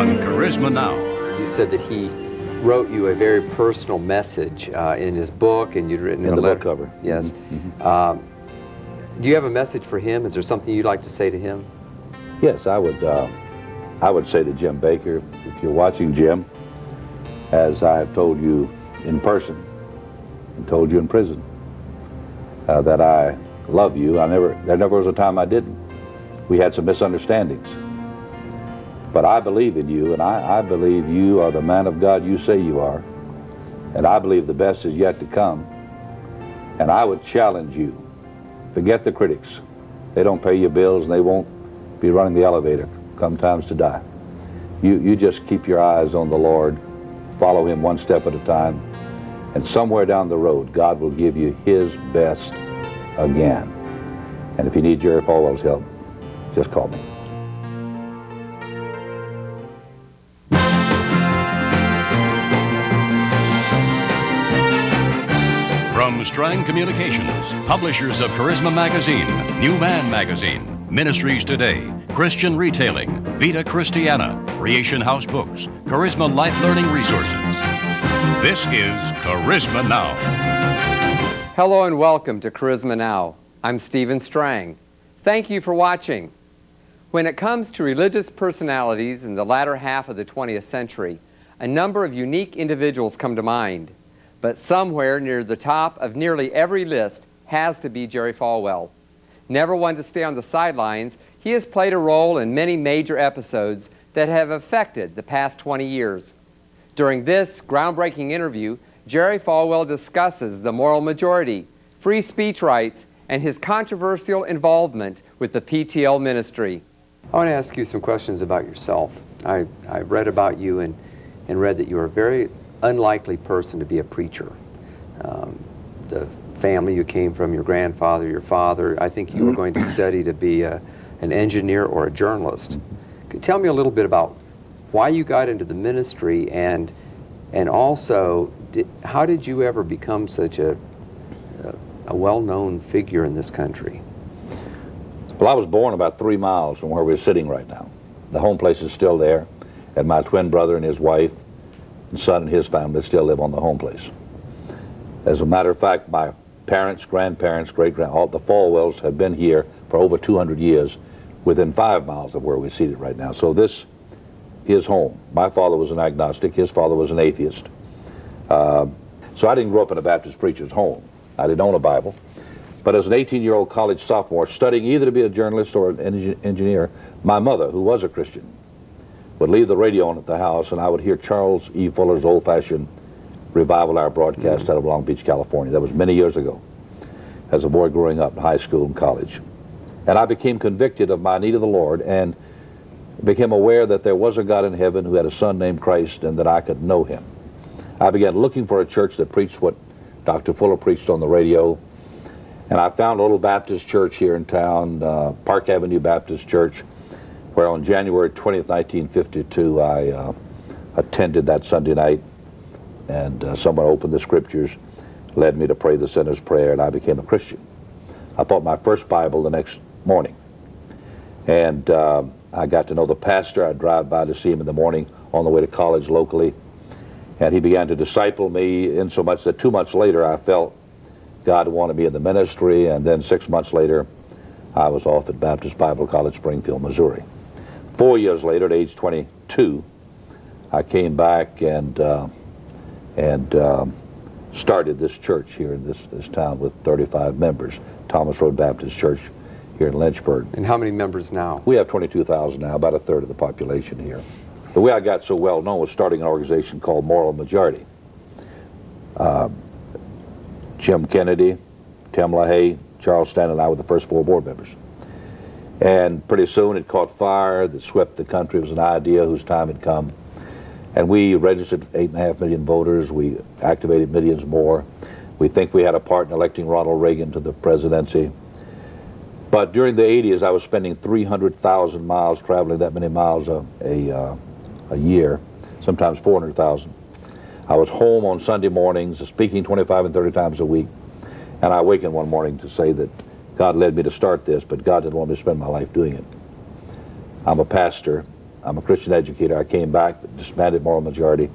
on Charisma Now. You said that he wrote you a very personal message in his book, and you'd written in a the letter. book cover. Yes. Mm-hmm. Do you have a message for him? Is there something you'd like to say to him? Yes, I would say to Jim Bakker, if you're watching, Jim, as I have told you in person and told you in prison, that I love you. There never was a time I didn't. We had some misunderstandings. But I believe in you, and I believe you are the man of God you say you are. And I believe the best is yet to come. And I would challenge you, forget the critics. They don't pay your bills, and they won't be running the elevator come times to die. You just keep your eyes on the Lord, follow him one step at a time, and somewhere down the road, God will give you his best again. And if you need Jerry Falwell's help, just call me. From Strang Communications, publishers of Charisma Magazine, New Man Magazine, Ministries Today, Christian Retailing, Vita Christiana, Creation House Books, Charisma Life Learning Resources. This is Charisma Now. Hello and welcome to Charisma Now. I'm Stephen Strang. Thank you for watching. When it comes to religious personalities in the latter half of the 20th century, a number of unique individuals come to mind. But somewhere near the top of nearly every list has to be Jerry Falwell. Never one to stay on the sidelines, he has played a role in many major episodes that have affected the past 20 years. During this groundbreaking interview, Jerry Falwell discusses the moral majority, free speech rights, and his controversial involvement with the PTL ministry. I want to ask you some questions about yourself. I read about you and read that you are a very unlikely person to be a preacher. The family you came from, your grandfather, your father, I think you were going to study to be an engineer or a journalist. Tell me a little bit about why you got into the ministry, and also how did you ever become such a well-known figure in this country? Well, I was born about 3 miles from where we're sitting right now. The home place is still there, and my twin brother and his wife and son and his family still live on the home place. As a matter of fact, my parents, grandparents, all the Falwells have been here for over 200 years within 5 miles of where we're seated right now. So this is home. My father was an agnostic, his father was an atheist. So I didn't grow up in a Baptist preacher's home. I didn't own a Bible. But as an 18-year-old college sophomore studying either to be a journalist or an engineer, my mother, who was a Christian, would leave the radio on at the house, and I would hear Charles E. Fuller's old-fashioned revival hour broadcast out of Long Beach, California. That was many years ago, as a boy growing up in high school and college. And I became convicted of my need of the Lord and became aware that there was a God in heaven who had a son named Christ and that I could know him. I began looking for a church that preached what Dr. Fuller preached on the radio, and I found a little Baptist church here in town, Park Avenue Baptist Church, where on January 20th, 1952, I attended that Sunday night, and someone opened the scriptures, led me to pray the sinner's prayer, and I became a Christian. I bought my first Bible the next morning, and I got to know the pastor. I'd drive by to see him in the morning on the way to college locally, and he began to disciple me in so much that 2 months later I felt God wanted me in the ministry, and then 6 months later I was off at Baptist Bible College, Springfield, Missouri. 4 years later, at age 22, I came back and started this church here in this town with 35 members, Thomas Road Baptist Church here in Lynchburg. And how many members now? We have 22,000 now, about a third of the population here. The way I got so well known was starting an organization called Moral Majority. Jim Kennedy, Tim LaHaye, Charles Stanton, and I were the first 4 board members. And pretty soon it caught fire that swept the country. It was an idea whose time had come. And we registered 8.5 million voters. We activated millions more. We think we had a part in electing Ronald Reagan to the presidency. But during the 80s, I was spending 300,000 miles, traveling that many miles a year, sometimes 400,000. I was home on Sunday mornings, speaking 25 and 30 times a week. And I awakened one morning to say that God led me to start this, but God didn't want me to spend my life doing it. I'm a pastor, I'm a Christian educator. I came back, disbanded Moral Majority.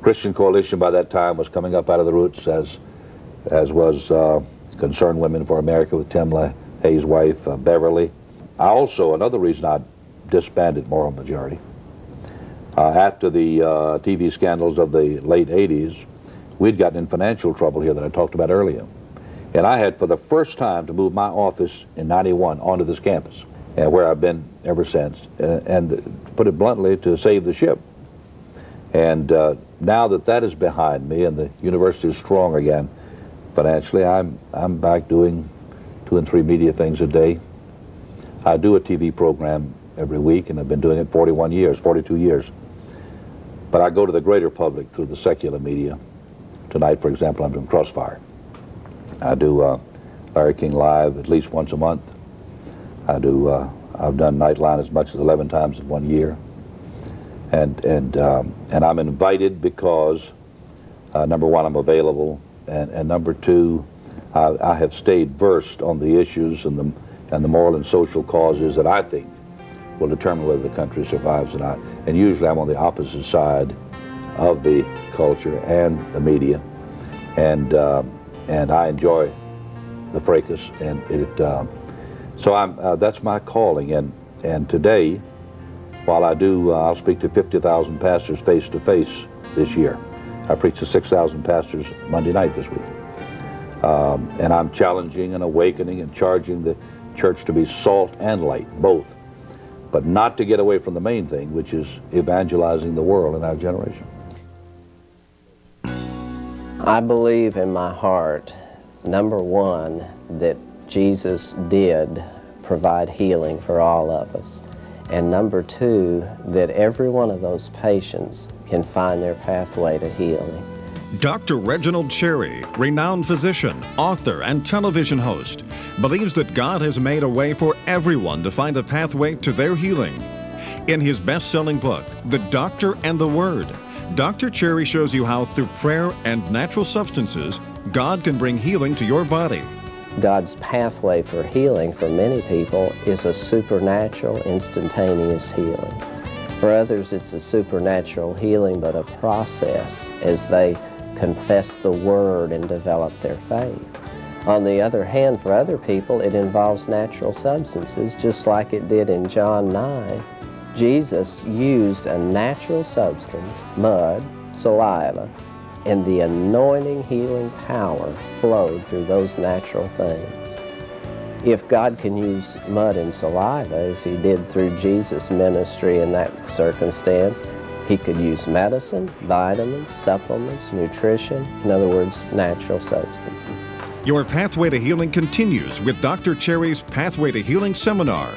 Christian Coalition by that time was coming up out of the roots, as was Concerned Women for America with Tim LaHaye's wife, Beverly. Another reason I disbanded Moral Majority, after the TV scandals of the late 80s, we'd gotten in financial trouble here that I talked about earlier. And I had, for the first time, to move my office in '91 onto this campus, where I've been ever since, and to put it bluntly, to save the ship. And now that that is behind me and the university is strong again financially, I'm back doing 2 and 3 media things a day. I do a TV program every week, and I've been doing it 42 years. But I go to the greater public through the secular media. Tonight, for example, I'm doing Crossfire. I do Larry King Live at least once a month. I've done Nightline as much as 11 times in 1 year. And I'm invited because, number one, I'm available, and number two, I have stayed versed on the issues and the moral and social causes that I think will determine whether the country survives or not. And usually I'm on the opposite side of the culture and the media, and I enjoy the fracas, and so that's my calling. And today, while I'll speak to 50,000 pastors face to face this year. I preach to 6,000 pastors Monday night this week. And I'm challenging and awakening and charging the church to be salt and light, both, but not to get away from the main thing, which is evangelizing the world in our generation. I believe in my heart, number one, that Jesus did provide healing for all of us. And number two, that every one of those patients can find their pathway to healing. Dr. Reginald Cherry, renowned physician, author, and television host, believes that God has made a way for everyone to find a pathway to their healing. In his best-selling book, The Doctor and the Word, Dr. Cherry shows you how through prayer and natural substances, God can bring healing to your body. God's pathway for healing for many people is a supernatural, instantaneous healing. For others, it's a supernatural healing, but a process as they confess the Word and develop their faith. On the other hand, for other people, it involves natural substances, just like it did in John 9. Jesus used a natural substance, mud, saliva, and the anointing healing power flowed through those natural things. If God can use mud and saliva, as he did through Jesus' ministry in that circumstance, he could use medicine, vitamins, supplements, nutrition, in other words, natural substances. Your Pathway to Healing continues with Dr. Cherry's Pathway to Healing seminar.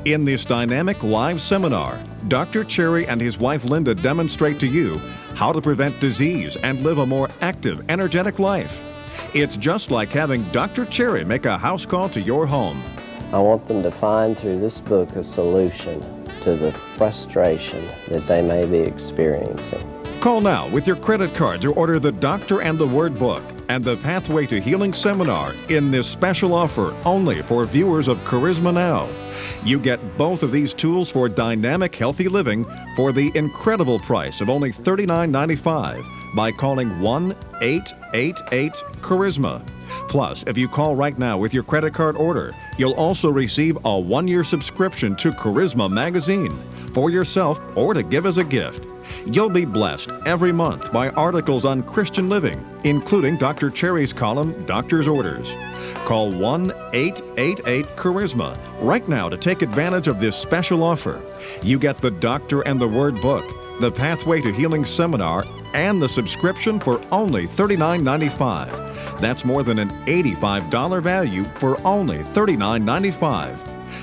In this dynamic live seminar, Dr. Cherry and his wife Linda demonstrate to you how to prevent disease and live a more active, energetic life. It's just like having Dr. Cherry make a house call to your home. I want them to find through this book a solution to the frustration that they may be experiencing. Call now with your credit cards or order the Doctor and the Word book and the Pathway to Healing seminar in this special offer only for viewers of Charisma Now. You get both of these tools for dynamic, healthy living for the incredible price of only $39.95 by calling 1-888-CHARISMA. Plus, if you call right now with your credit card order, you'll also receive a 1-year subscription to Charisma magazine for yourself or to give as a gift. You'll be blessed every month by articles on Christian living, including Dr. Cherry's column, Doctor's Orders. Call 1-888-CHARISMA right now to take advantage of this special offer. You get the Doctor and the Word book, the Pathway to Healing seminar, and the subscription for only $39.95. That's more than an $85 value for only $39.95.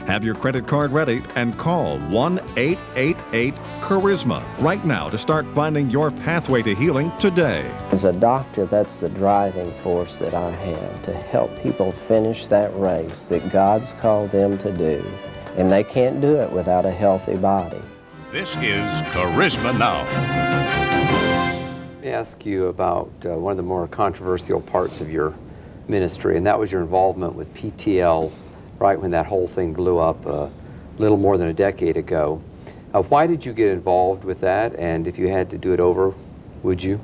Have your credit card ready and call 1-888-CHARISMA right now to start finding your pathway to healing today. As a doctor, that's the driving force that I have, to help people finish that race that God's called them to do. And they can't do it without a healthy body. This is Charisma Now. Let me ask you about one of the more controversial parts of your ministry, and that was your involvement with PTL right when that whole thing blew up a little more than a decade ago. Why did you get involved with that, and if you had to do it over, would you?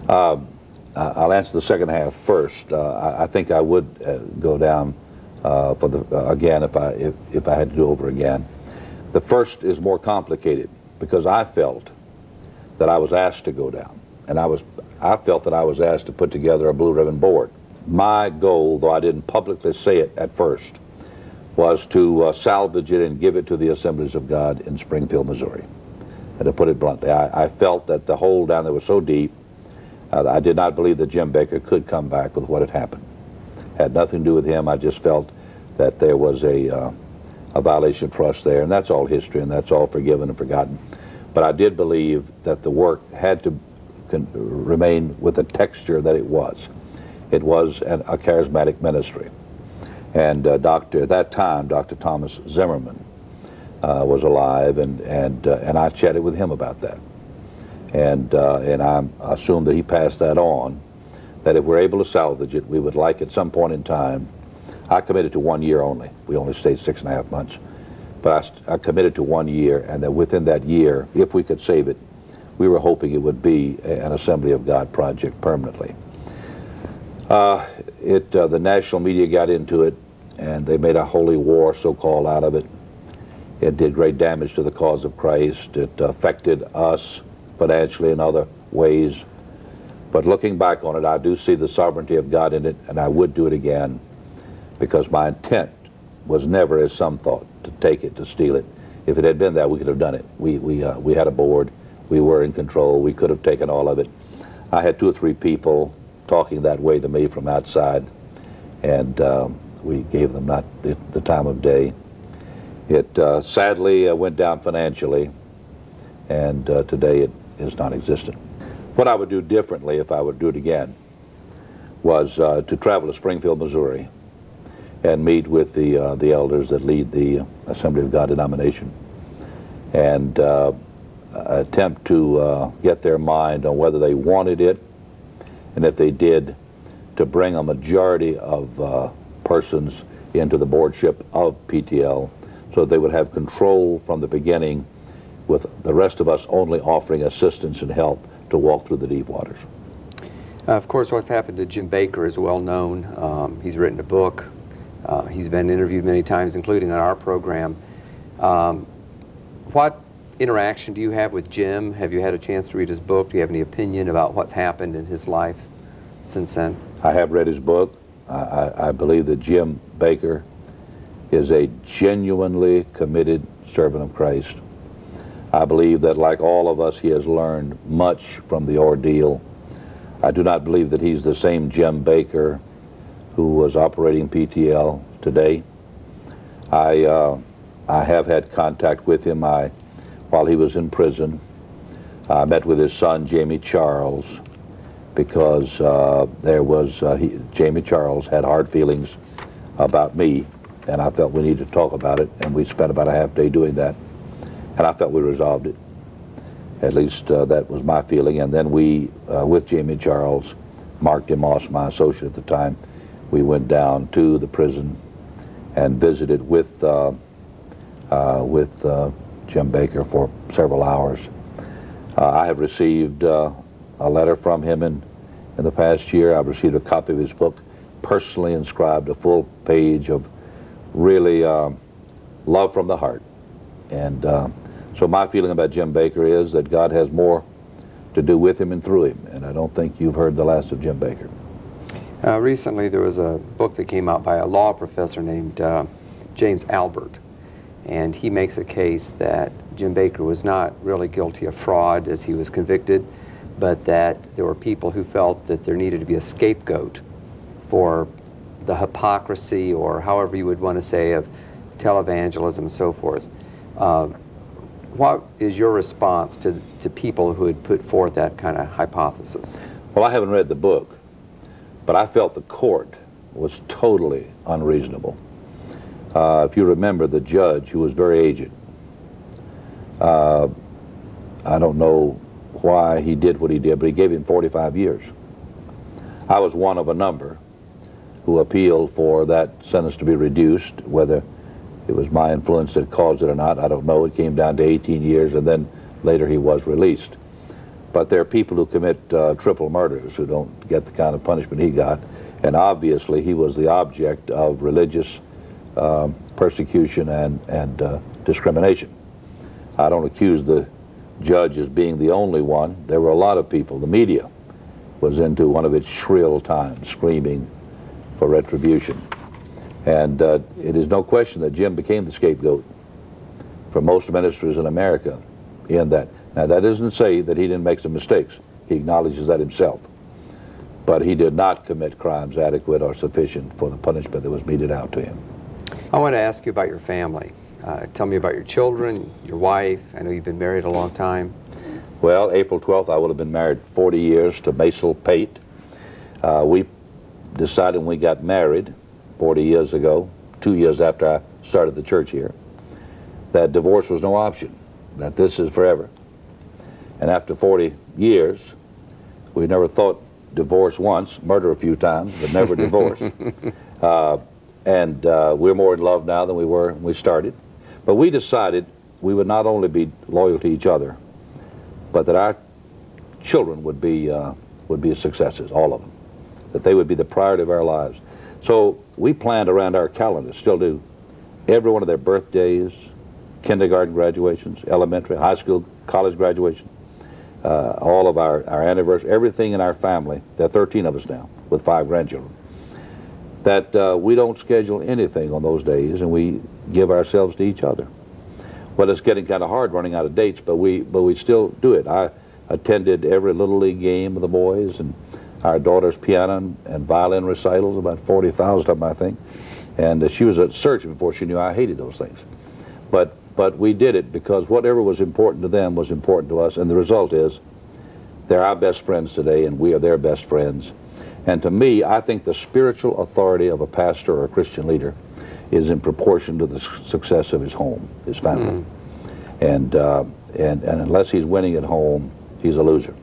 I'll answer the second half first. I think I would go down for the again if I had to do over again. The first is more complicated because I felt that I was asked to go down, and I felt that I was asked to put together a blue ribbon board. My goal, though I didn't publicly say it at first, was to salvage it and give it to the Assemblies of God in Springfield, Missouri. And to put it bluntly, I felt that the hole down there was so deep. I did not believe that Jim Bakker could come back with what had happened. Had nothing to do with him. I just felt that there was a violation of trust there, and that's all history, and that's all forgiven and forgotten. But I did believe that the work had to remain with the texture that it was. It was a charismatic ministry. And at that time, Dr. Thomas Zimmerman was alive, and I chatted with him about that. And I assumed that he passed that on, that if we're able to salvage it, we would like at some point in time. I committed to 1 year only. We only stayed 6.5 months. But I committed to 1 year, and that within that year, if we could save it, we were hoping it would be an Assembly of God project permanently. The national media got into it, and they made a holy war, so-called, out of it. It did great damage to the cause of Christ. It affected us financially in other ways. But looking back on it, I do see the sovereignty of God in it, and I would do it again, because my intent was never, as some thought, to take it, to steal it. If it had been that, we could have done it. We had a board. We were in control. We could have taken all of it. I had 2 or 3 people talking that way to me from outside, and we gave them not the time of day. It sadly went down financially, and today it is non-existent. What I would do differently if I would do it again was to travel to Springfield, Missouri, and meet with the elders that lead the Assembly of God denomination, and attempt to get their mind on whether they wanted it, and if they did, to bring a majority of persons into the boardship of PTL, so that they would have control from the beginning, with the rest of us only offering assistance and help to walk through the deep waters. Of course, what's happened to Jim Bakker is well known. He's written a book. He's been interviewed many times, including on our program. What interaction do you have with Jim? Have you had a chance to read his book? Do you have any opinion about what's happened in his life since then? I have read his book. I believe that Jim Bakker is a genuinely committed servant of Christ. I believe that, like all of us, he has learned much from the ordeal. I do not believe that he's the same Jim Bakker who was operating PTL today. I have had contact with him while he was in prison. I met with his son, Jamie Charles, because Jamie Charles had hard feelings about me, and I felt we needed to talk about it, and we spent about a half day doing that, and I felt we resolved it. At least that was my feeling. And then we, with Jamie Charles, Mark DeMoss, my associate at the time, we went down to the prison and visited with Jim Bakker for several hours. I have received a letter from him in the past year. I've received a copy of his book, personally inscribed, a full page of really love from the heart. And so my feeling about Jim Bakker is that God has more to do with him and through him, and I don't think you've heard the last of Jim Bakker. Recently there was a book that came out by a law professor named James Albert, and he makes a case that Jim Bakker was not really guilty of fraud as he was convicted, but that there were people who felt that there needed to be a scapegoat for the hypocrisy, or however you would want to say, of televangelism and so forth. What is your response to people who had put forth that kind of hypothesis? Well, I haven't read the book, but I felt the court was totally unreasonable. If you remember, the judge, who was very aged, I don't know why he did what he did, but he gave him 45 years. I was one of a number who appealed for that sentence to be reduced, whether it was my influence that caused it or not, I don't know. It came down to 18 years, and then later he was released. But there are people who commit triple murders who don't get the kind of punishment he got, and obviously he was the object of religious persecution and discrimination. I don't accuse the judge as being the only one. There were a lot of people. The media was into one of its shrill times, screaming for retribution. And it is no question that Jim became the scapegoat for most ministers in America in that. Now, that doesn't say that he didn't make some mistakes. He acknowledges that himself. But he did not commit crimes adequate or sufficient for the punishment that was meted out to him. I want to ask you about your family. Tell me about your children, your wife. I know you've been married a long time. Well, April 12th, I would have been married 40 years to Maisel Pate. We decided when we got married 40 years ago, 2 years after I started the church here, that divorce was no option, that this is forever. And after 40 years, we never thought divorce once, murder a few times, but never divorce. We're more in love now than we were when we started. But we decided we would not only be loyal to each other, but that our children would be successes, all of them, that they would be the priority of our lives. So we planned around our calendar, still do, every one of their birthdays, kindergarten graduations, elementary, high school, college graduation, all of our anniversaries, everything in our family. There are 13 of us now with 5 grandchildren. That we don't schedule anything on those days, and we give ourselves to each other. Well, it's getting kind of hard running out of dates, but we still do it. I attended every Little League game of the boys, and our daughter's piano and violin recitals, about 40,000 of them, I think. And she was a surgeon before she knew I hated those things. But we did it because whatever was important to them was important to us, and the result is they're our best friends today, and we are their best friends. And to me, I think the spiritual authority of a pastor or a Christian leader is in proportion to the success of his home, his family. And unless he's winning at home, he's a loser.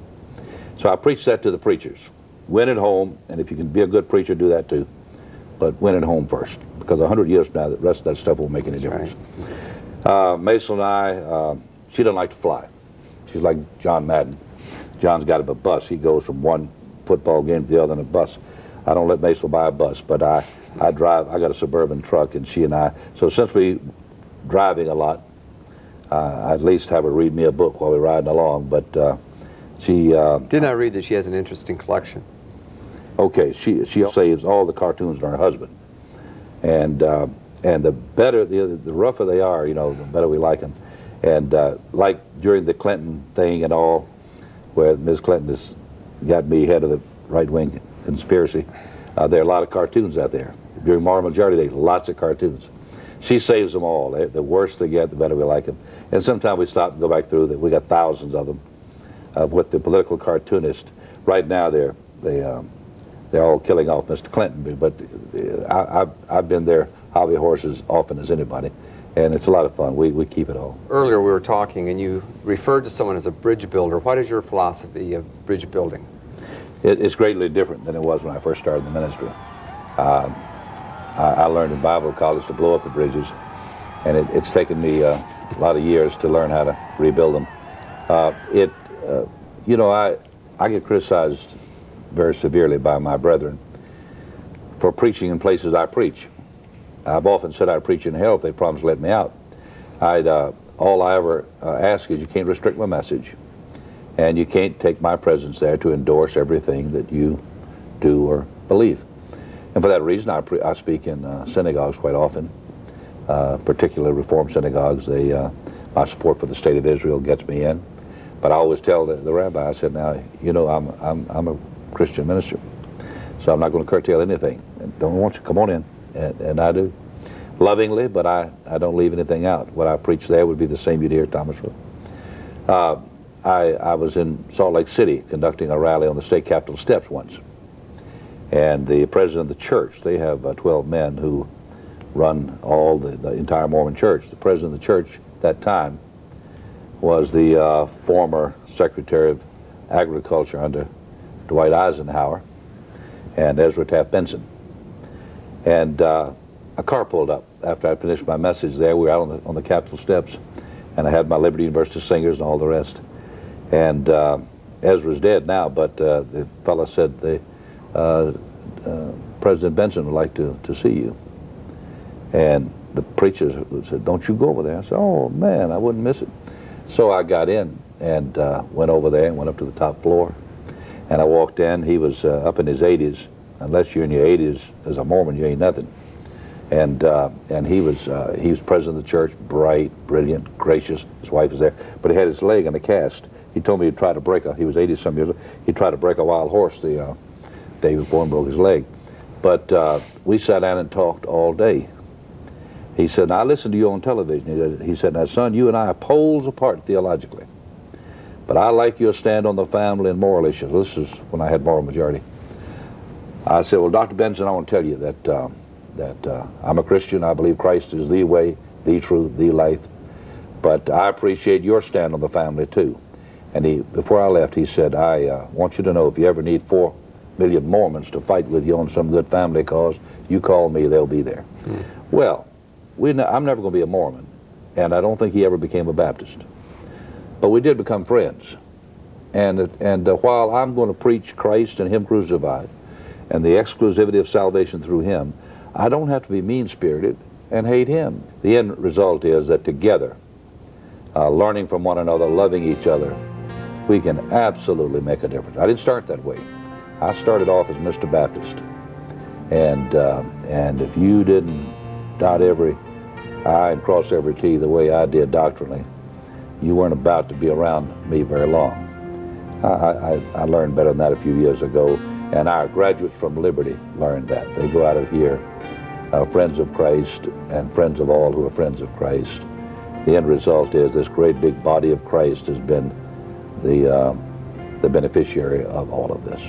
So I preach that to the preachers. Win at home, and if you can be a good preacher, do that too. But win at home first, because 100 years from now, the rest of that stuff won't make any difference. Right. Maisel and I, she doesn't like to fly. She's like John Madden. John's got a bus. He goes from one football game to the other in a bus. I don't let Maisel buy a bus, but I drive. I got a Suburban truck, and she and I. So since we driving a lot, I at least have her read me a book while we're riding along. But she didn't I read that she has an interesting collection? Okay, she saves all the cartoons on her husband, and the better, the rougher they are, you know, the better we like them. And like during the Clinton thing and all, where Ms. Clinton has got me head of the right-wing conspiracy, there are a lot of cartoons out there. During Moral Majority Day, lots of cartoons. She saves them all. The worse they get, the better we like them. And sometimes we stop and go back through that. We got thousands of them with the political cartoonist. Right now, they're all killing off Mr. Clinton, but I've been their hobby horse as often as anybody, and it's a lot of fun. We keep it all. Earlier we were talking, and you referred to someone as a bridge builder. What is your philosophy of bridge building? It's greatly different than it was when I first started the ministry. I learned in Bible college to blow up the bridges, and it's taken me a lot of years to learn how to rebuild them. You know, I get criticized very severely by my brethren for preaching in places I preach. I've often said I preach in hell if they promise to let me out. All I ever ask is you can't restrict my message, and you can't take my presence there to endorse everything that you do or believe. And for that reason, I speak in synagogues quite often, particularly Reformed synagogues. My support for the state of Israel gets me in. But I always tell the rabbi, I said, now, you know, I'm a Christian minister, so I'm not going to curtail anything. And don't want you, come on in. And I do, lovingly, but I don't leave anything out. What I preach there would be the same you'd hear at Thomas Road. I was in Salt Lake City conducting a rally on the state capitol steps once. And the president of the church, they have 12 men who run all the entire Mormon church. The president of the church at that time was the former Secretary of Agriculture under Dwight Eisenhower and Ezra Taft Benson. And a car pulled up after I finished my message there, we were out on the Capitol steps, and I had my Liberty University singers and all the rest. And Ezra's dead now, but the fellow said, President Benson would like to see you. And the preacher said, don't you go over there. I said, oh man, I wouldn't miss it. So I got in and went over there and went up to the top floor. And I walked in. He was up in his 80s. Unless you're in your 80s as a Mormon, you ain't nothing. And he was president of the church, bright, brilliant, gracious. His wife was there, but he had his leg in a cast. He told me he'd try to break he was 80-some years old, he'd try to break a wild horse the day before and broke his leg. But we sat down and talked all day. He said, now I listened to you on television. He said, now son, you and I are poles apart theologically, but I like your stand on the family and moral issues. This is when I had moral majority. I said, well, Dr. Benson, I want to tell you that I'm a Christian. I believe Christ is the way, the truth, the life. But I appreciate your stand on the family too. And before I left, he said, I want you to know if you ever need 4 million Mormons to fight with you on some good family cause, you call me, they'll be there. Well, I'm never going to be a Mormon, and I don't think he ever became a Baptist. But we did become friends. And while I'm going to preach Christ and Him crucified, and the exclusivity of salvation through Him, I don't have to be mean-spirited and hate Him. The end result is that together, learning from one another, loving each other, we can absolutely make a difference. I didn't start that way. I started off as Mr. Baptist. And if you didn't dot every I and cross every T the way I did doctrinally, you weren't about to be around me very long. I learned better than that a few years ago, and our graduates from Liberty learned that. They go out of here friends of Christ and friends of all who are friends of Christ. The end result is this great big body of Christ has been the beneficiary of all of this.